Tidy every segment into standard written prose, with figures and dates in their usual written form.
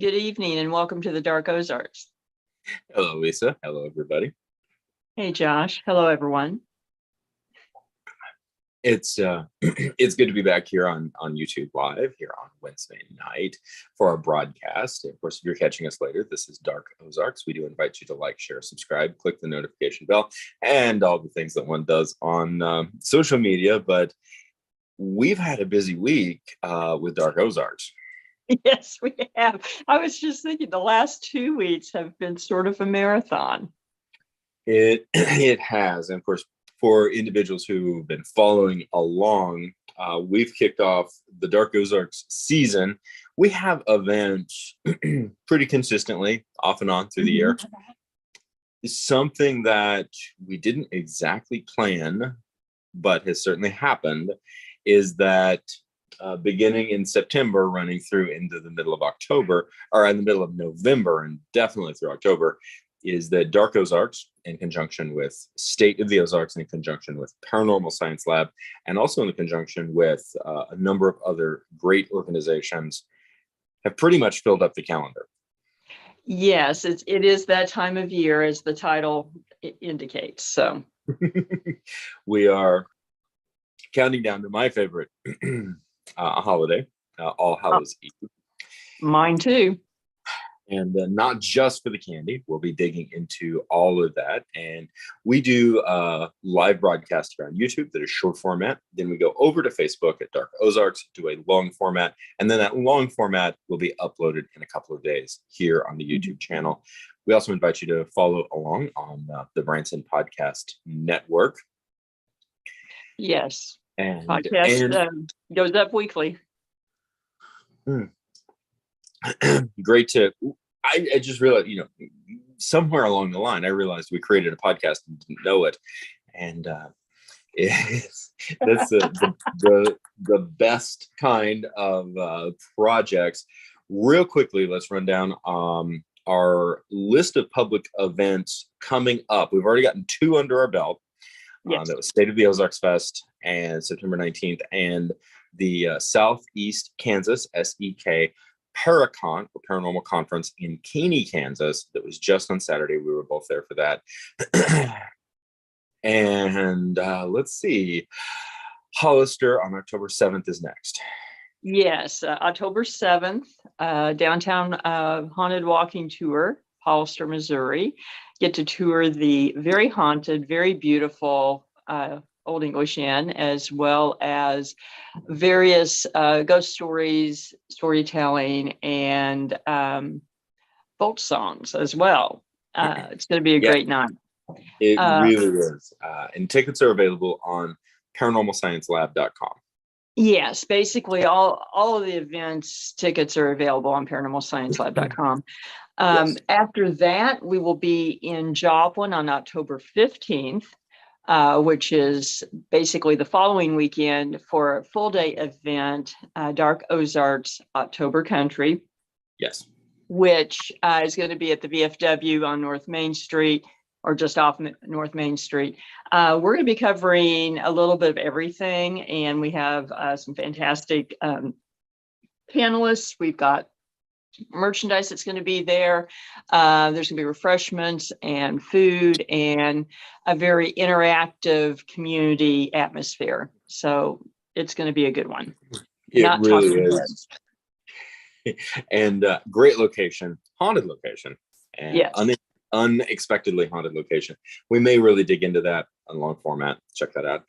Good evening and welcome to the Dark Ozarks. Hello, Lisa. Hello, everybody. Hey, Josh. Hello, everyone. It's it's good to be back here on YouTube Live here on Wednesday night for our broadcast. Of course, if you're catching us later, this is Dark Ozarks. We do invite you to like, share, subscribe, click the notification bell, and all the things that one does on social media. But we've had a busy week with Dark Ozarks. Yes, we have. I was just thinking the last 2 weeks have been sort of a marathon. It has, and of course, for individuals who've been following along, we've kicked off the Dark Ozarks season. We have events pretty consistently, off and on through the year. Something that we didn't exactly plan, but has certainly happened, is that beginning in September, running through into the middle of October, or in the middle of November, and definitely through October, is that Dark Ozarks, in conjunction with State of the Ozarks, in conjunction with Paranormal Science Lab, and also in conjunction with a number of other great organizations, have pretty much filled up the calendar. Yes, it is that time of year, as the title indicates. So we are counting down to my favorite holiday, All Hallows Eve. Mine too. And not just for the candy. We'll be digging into all of that. And we do a live broadcast here on YouTube that is short format. Then we go over to Facebook at Dark Ozarks, do a long format. And then that long format will be uploaded in a couple of days here on the YouTube channel. We also invite you to follow along on the Branson Podcast Network. Yes. And podcast goes up weekly. Great to I just realized, somewhere along the line I realized we created a podcast and didn't know it, and that's the best kind of projects. Real quickly, let's run down our list of public events coming up. We've already gotten 2 under our belt. Yes. That was State of the Ozarks Fest and September 19th, and the Southeast Kansas SEK Paracon, or Paranormal Conference, in Caney, Kansas. That was just on Saturday. We were both there for that. And let's see, Hollister on October 7th is next. Yes, October 7th, downtown haunted walking tour, Hollister, Missouri. Get to tour the very haunted, very beautiful Old English Inn, as well as various ghost stories, storytelling, and folk songs as well. It's going to be a great night. It really is. And tickets are available on paranormalsciencelab.com. Yes, basically all of the events tickets are available on paranormalsciencelab.com. Yes. After that, we will be in Joplin on October 15th. Which is basically the following weekend for a full day event, Dark Ozarks October Country. Yes. Which is going to be at the VFW on North Main Street, or just off North Main Street. We're going to be covering a little bit of everything, and we have some fantastic panelists. We've got merchandise that's going to be there. There's going to be refreshments and food and a very interactive community atmosphere. So it's going to be a good one. It really is. And great location, haunted location, and yes. Unexpectedly haunted location. We may really dig into that on long format. Check that out.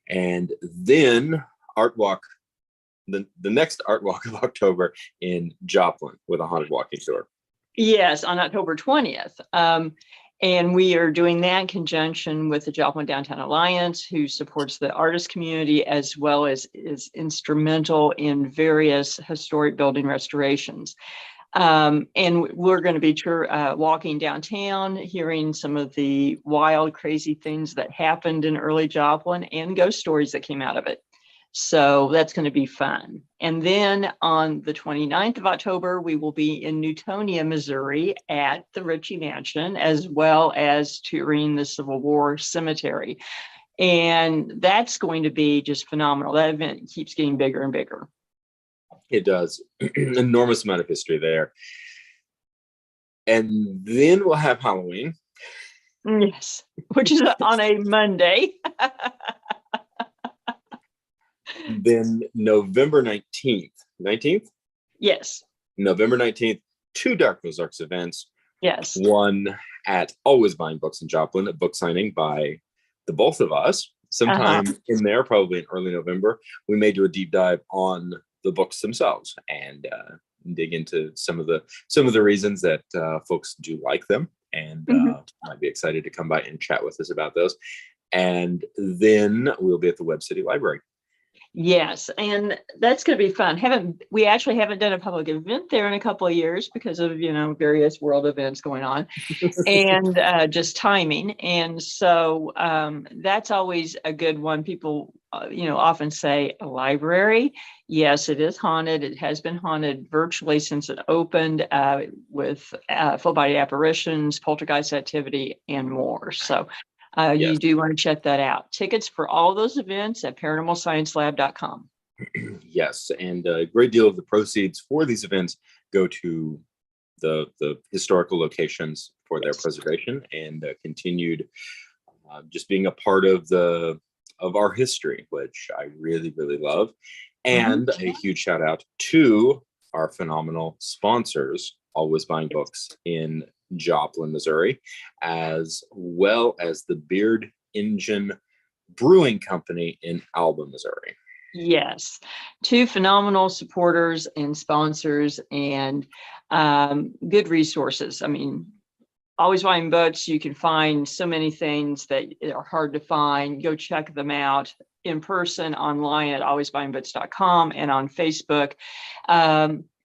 And then Art Walk. The next Art Walk of October in Joplin with a haunted walking tour. Yes, on October 20th. And we are doing that in conjunction with the Joplin Downtown Alliance, who supports the artist community as well as is instrumental in various historic building restorations. And we're going to be walking downtown, hearing some of the wild, crazy things that happened in early Joplin and ghost stories that came out of it. So that's going to be fun. And then on the 29th of October, we will be in Newtonia, Missouri at the Ritchie Mansion, as well as touring the Civil War Cemetery. And that's going to be just phenomenal. That event keeps getting bigger and bigger. It does. Enormous amount of history there. And then we'll have Halloween. Yes, which is on a Monday. Then November 19th. Yes. November 19th, 2 Dark Ozarks events. Yes. One at Always Buying Books in Joplin, a book signing by the both of us. Sometime in there, probably in early November, we may do a deep dive on the books themselves and dig into some of the reasons that folks do like them, and might be excited to come by and chat with us about those. And then we'll be at the Web City Library. Yes, and that's going to be fun. We actually haven't done a public event there in a couple of years because of various world events going on, and just timing. And so that's always a good one. People often say a library. Yes, it is haunted. It has been haunted virtually since it opened, with full body apparitions, poltergeist activity, and more. So you do want to check that out. Tickets for all those events at paranormalsciencelab.com. Yes, and a great deal of the proceeds for these events go to the historical locations for their preservation and continued just being a part of our history, which I really, really love. And a huge shout out to our phenomenal sponsors, Always Buying Books in Joplin, Missouri, as well as the Beard Engine Brewing Company in Alba, Missouri. Yes, 2 phenomenal supporters and sponsors, and good resources. I mean, Always Buying Books, you can find so many things that are hard to find. Go check them out in person, online at alwaysbuyingbooks.com, and on Facebook.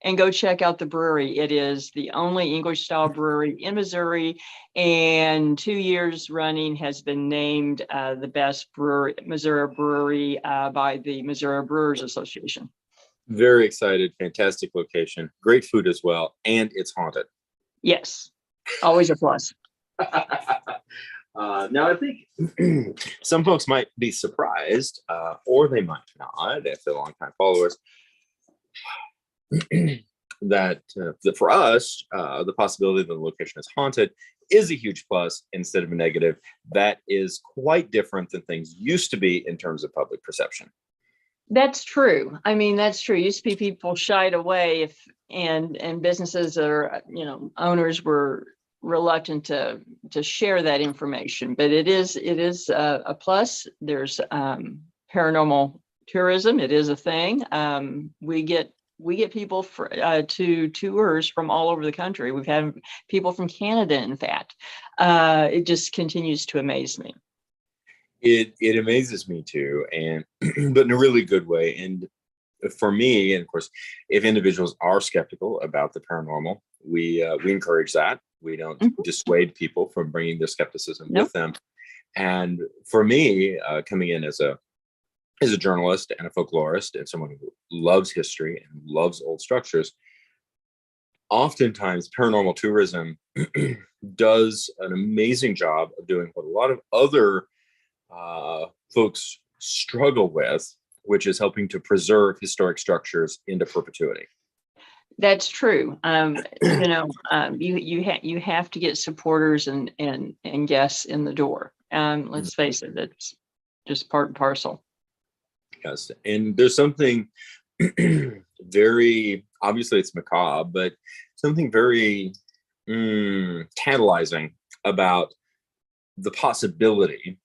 And go check out the brewery. It is the only English style brewery in Missouri, and 2 years running has been named the best Missouri brewery by the Missouri Brewers Association. Very excited. Fantastic location. Great food as well. And it's haunted. Yes. Always a plus. Now, I think some folks might be surprised, or they might not, if they're longtime followers, that for us, the possibility that the location is haunted is a huge plus instead of a negative. That is quite different than things used to be in terms of public perception. That's true. I mean, that's true. Used to be people shied away and businesses or owners were reluctant to share that information, but it is a plus. There's paranormal tourism. It is a thing. We get people to tours from all over the country. We've had people from Canada, in fact. It just continues to amaze me. It amazes me too, and but in a really good way. And for me, and of course, if individuals are skeptical about the paranormal, we encourage that. We don't dissuade people from bringing their skepticism with them. And for me, coming in as a journalist and a folklorist and someone who loves history and loves old structures, oftentimes paranormal tourism does an amazing job of doing what a lot of other folks struggle with, which is helping to preserve historic structures into perpetuity. That's true. You have to get supporters and guests in the door. Let's face it, it's just part and parcel. Yes, and there's something very, obviously it's macabre, but something very tantalizing about the possibility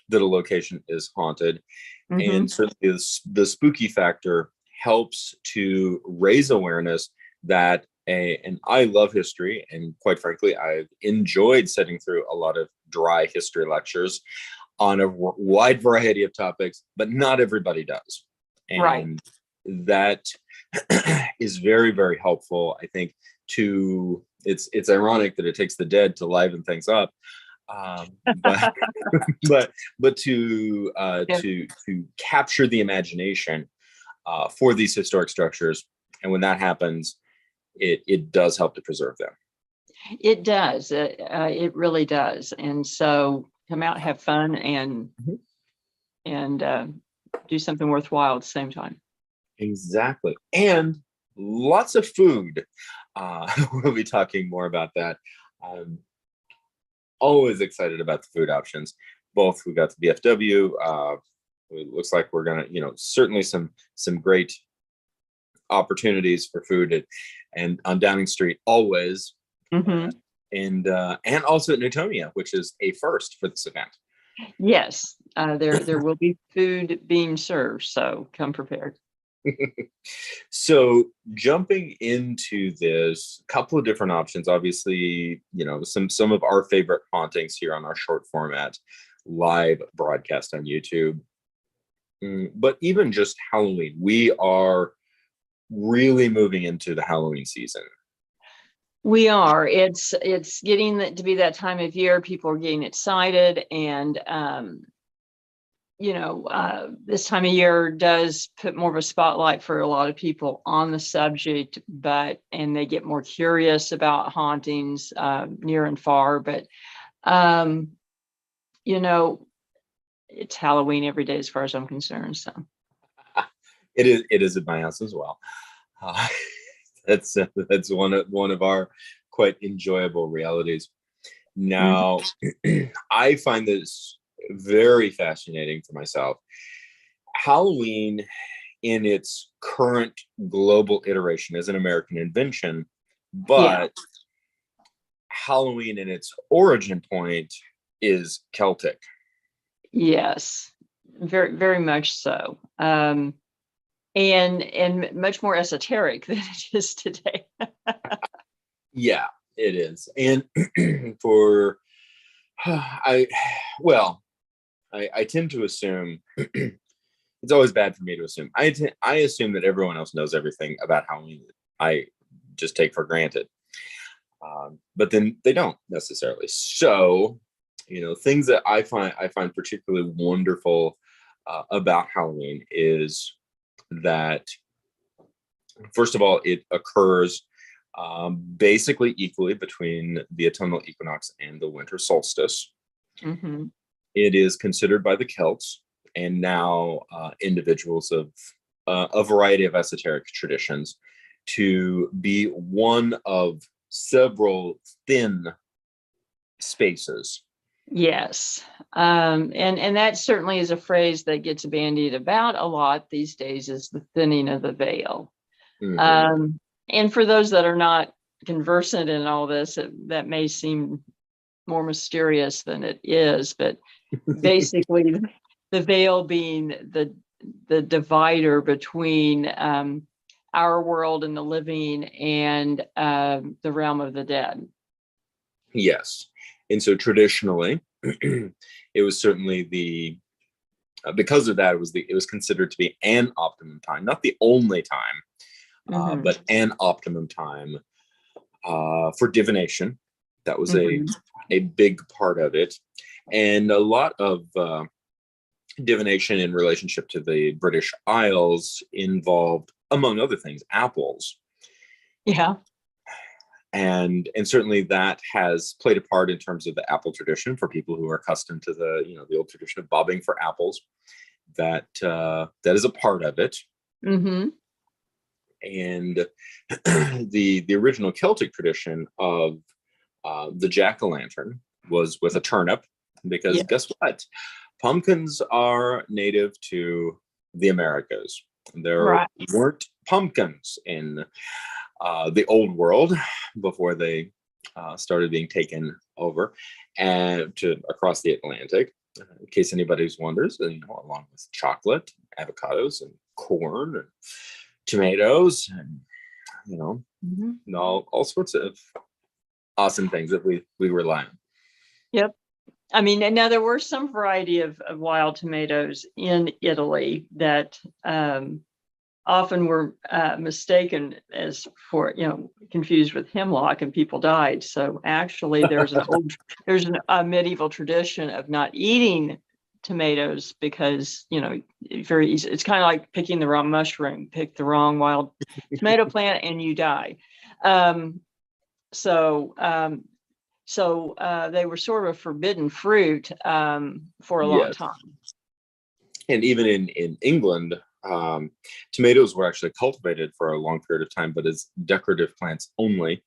that a location is haunted. And certainly the spooky factor helps to raise awareness that and I love history, and quite frankly, I've enjoyed sitting through a lot of dry history lectures on a wide variety of topics, but not everybody does. And that is very, very helpful, I think, it's ironic that it takes the dead to liven things up. But to capture the imagination for these historic structures, and when that happens, it does help to preserve them. It does. It really does. And so come out, have fun, and do something worthwhile at the same time. Exactly. And lots of food. we'll be talking more about that. I'm always excited about the food options. Both we got the BFW. It looks like we're gonna, certainly some great opportunities for food and on Downing Street always, Mhm. and also at Newtonia, which is a first for this event. Yes, there will be food being served, so come prepared. So jumping into this, couple of different options. Obviously, some of our favorite hauntings here on our short format live broadcast on YouTube. But even just Halloween, we are really moving into the Halloween season. We are. It's getting to be that time of year. People are getting excited, and this time of year does put more of a spotlight for a lot of people on the subject, and they get more curious about hauntings near and far. But it's Halloween every day as far as I'm concerned. So it is at my house as well. That's one of our quite enjoyable realities. Now, I find this very fascinating for myself. Halloween, in its current global iteration, is an American invention, but Halloween in its origin point is Celtic. Yes, very, very much so. And much more esoteric than it is today. Yeah, it is. And I tend to assume it's always bad for me to assume. I assume that everyone else knows everything about Halloween. I just take for granted, but then they don't necessarily. So, things that I find particularly wonderful about Halloween is that, first of all, it occurs basically equally between the autumnal equinox and the winter solstice. Mm-hmm. It is considered by the Celts and now individuals of a variety of esoteric traditions to be one of several thin spaces. Yes. And that certainly is a phrase that gets bandied about a lot these days, is the thinning of the veil. Mm-hmm. And for those that are not conversant in all this, that may seem more mysterious than it is, but basically the veil being the divider between our world and the living and the realm of the dead. Yes. And so traditionally, it was certainly because of that, it was considered to be an optimum time, not the only time, but an optimum time for divination. That was a big part of it. And a lot of divination in relationship to the British Isles involved, among other things, apples. Yeah. And certainly that has played a part in terms of the apple tradition for people who are accustomed to the old tradition of bobbing for apples. That is a part of it. Mm-hmm. And the original Celtic tradition of the jack-o'-lantern was with a turnip, because guess what? Pumpkins are native to the Americas. There weren't pumpkins in the old world before they started being taken over and across the Atlantic. In case anybody wonders, along with chocolate, avocados, and corn, and tomatoes, and all sorts of awesome things that we rely on. Yep. I mean, and now there were some variety of wild tomatoes in Italy that often were mistaken as for, confused with hemlock, and people died. So actually there's a medieval tradition of not eating tomatoes because, very easy. It's kind of like picking the wrong mushroom, pick the wrong wild tomato plant and you die. So they were sort of forbidden fruit for a long time. And even in England, Tomatoes were actually cultivated for a long period of time, but as decorative plants only.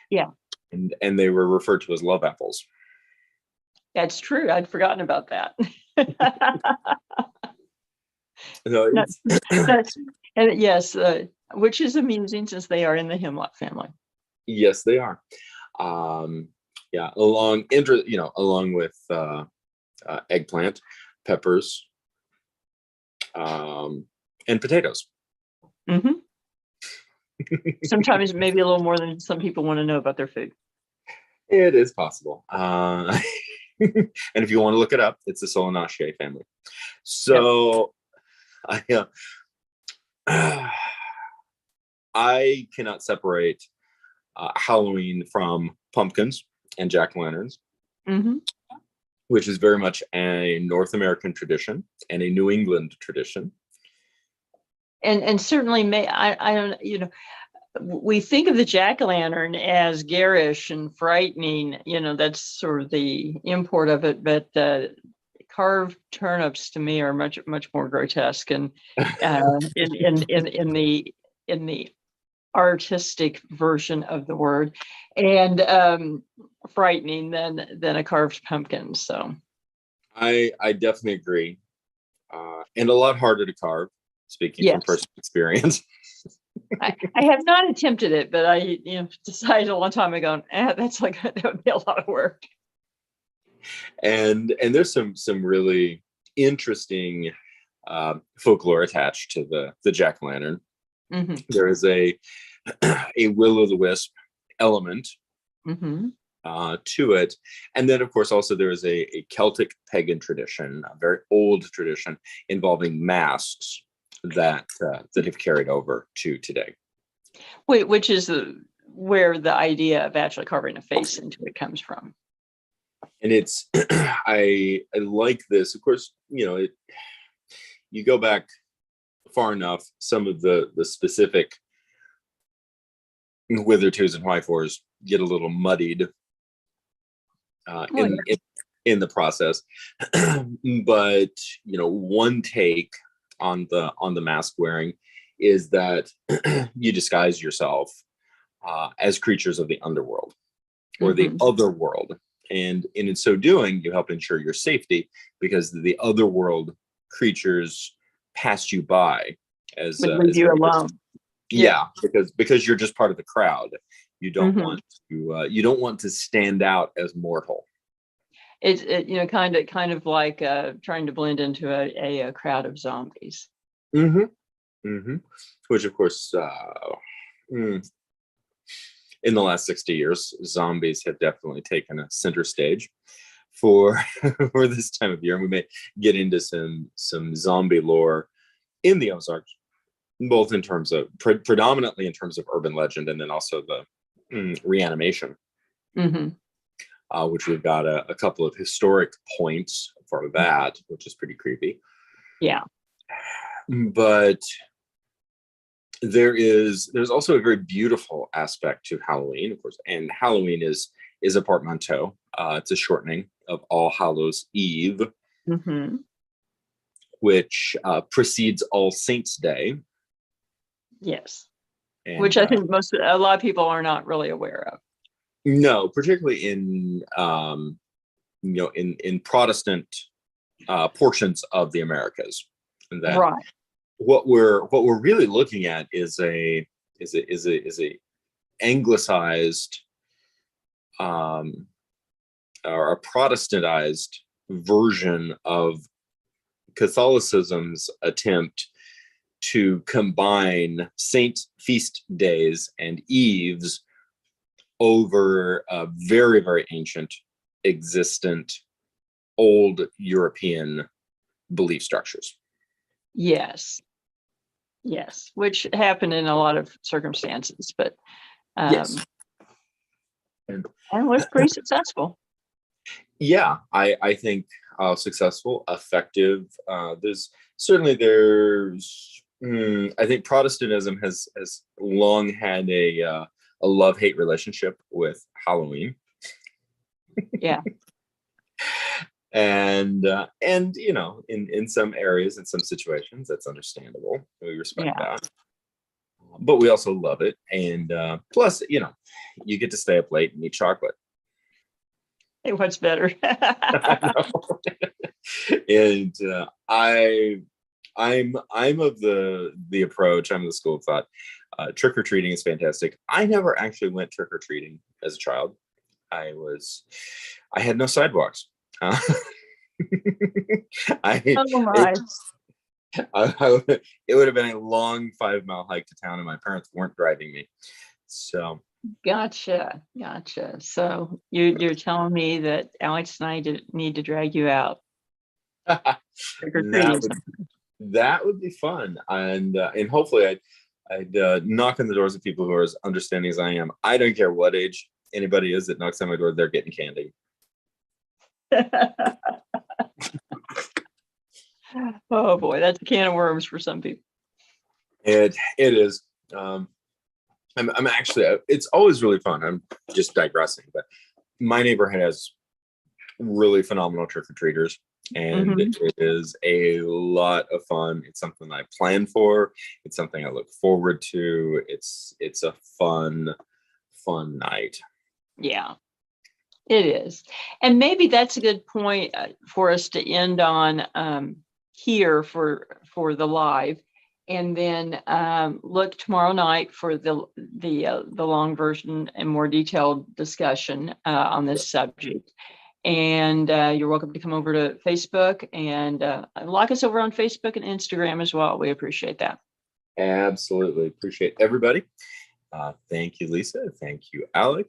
Yeah, and they were referred to as love apples. that's true. I'd forgotten about that. So No, it's and yes, which is amusing since they are in the hemlock family. yes, they are. Yeah, along with eggplant, peppers, and potatoes. Hmm. Sometimes maybe a little more than some people want to know about their food. It is possible. And if you want to look it up, it's the Solanaceae family. So I cannot separate Halloween from pumpkins and jack-o'-lanterns, Hmm. which is very much a North American tradition and a New England tradition. And certainly I don't, we think of the jack-o'-lantern as garish and frightening, that's sort of the import of it, but carved turnips to me are much more grotesque and in the artistic version of the word, and frightening than a carved pumpkin. So I definitely agree, and a lot harder to carve. Speaking from yes, personal experience. I have not attempted it, but I decided a long time ago that's that would be a lot of work. And there's some really interesting folklore attached to the jack-o'-lantern. Mm-hmm. There is a will-o'-the-wisp element Mm-hmm. to it, and then of course also there is a Celtic pagan tradition, a very old tradition involving masks that have carried over to today. Which is where the idea of actually carving a face into it comes from. And it's I like this. Of course, you go back far enough, some of the specific whither twos and why fours get a little muddied in the process. But one take on the mask wearing is that you disguise yourself as creatures of the underworld or the other world, and in so doing you help ensure your safety because the other world creatures pass you by as you alone. Yeah, because you're just part of the crowd. You don't want to stand out as mortal. It's kind of like trying to blend into a crowd of zombies. Which of course in the last 60 years zombies have definitely taken a center stage for for this time of year, and we may get into some zombie lore in the Ozarks, both in terms of predominantly in terms of urban legend, and then also the reanimation, which we've got a couple of historic points for that, which is pretty creepy. Yeah, but there's also a very beautiful aspect to Halloween, of course, and Halloween is a portmanteau. It's a shortening of All Hallows Eve, which precedes All Saints Day. Yes, and, which I think a lot of people are not really aware of. No, particularly in in Protestant portions of the Americas. That right. What we're really looking at is a anglicized or a Protestantized version of Catholicism's attempt to combine saint feast days and eves over very, very ancient, existent, old European belief structures. Yes, which happened in a lot of circumstances, but yes, and was pretty successful. Yeah, I think successful, effective. There's I think Protestantism has long had a love-hate relationship with Halloween. Yeah. And you know, in some areas, in some situations, that's understandable. We respect Yeah. that, but we also love it. And plus, you know, you get to stay up late and eat chocolate. Hey, what's better? I know. And I'm of the approach. I'm of the school of thought. Trick or treating is fantastic. I never actually went trick or treating as a child. I had no sidewalks. Uh, I Oh it, my. it would have been a long 5 mile hike to town, and my parents weren't driving me. So Gotcha. So you're telling me that Alex and I need to drag you out trick or that treating. would that would be fun, and hopefully I'd knock on the doors of people who are as understanding as I am. I don't care what age anybody is that knocks on my door; they're getting candy. Oh boy, that's a can of worms for some people. It is. I'm actually. It's always really fun. I'm just digressing, but my neighborhood has really phenomenal trick or treaters, and Hmm. it is a lot of fun. It's something I plan for. It's something I look forward to. It's a fun night. Yeah, it is. And maybe that's a good point for us to end on here for the live, and then look tomorrow night for the long version and more detailed discussion on this subject. And you're welcome to come over to Facebook and like us over on Facebook and Instagram as well. We appreciate that. Absolutely appreciate everybody. Thank you, Lisa. Thank you, Alex.